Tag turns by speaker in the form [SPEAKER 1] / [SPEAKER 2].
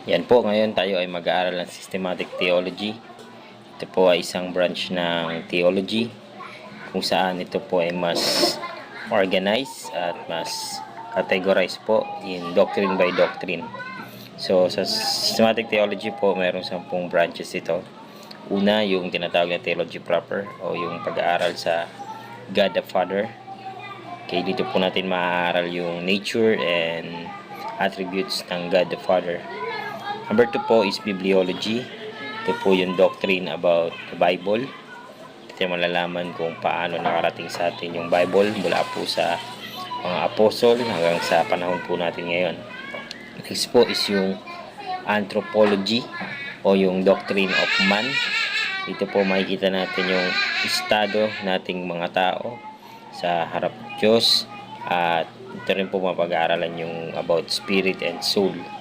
[SPEAKER 1] Yan po, ngayon tayo ay mag-aaral ng Systematic Theology. Ito po ay isang branch ng theology kung saan ito po ay mas organized at mas categorized po in doctrine by doctrine. So, sa Systematic Theology po, mayroong 10 branches ito. Una, yung tinatawag na theology proper o yung pag-aaral sa God the Father. Okay, dito po natin maaaral yung nature and attributes ng God the Father. Number 2 po is bibliology. Ito po yung doctrine about the Bible. Ito malalaman kung paano nakarating sa atin yung Bible mula po sa mga apostol hanggang sa panahon po natin ngayon. Next po is yung anthropology o yung doctrine of man. Dito po makikita natin yung estado nating mga tao sa harap ng Diyos. At ito rin po mapag-aaralan yung about spirit and soul.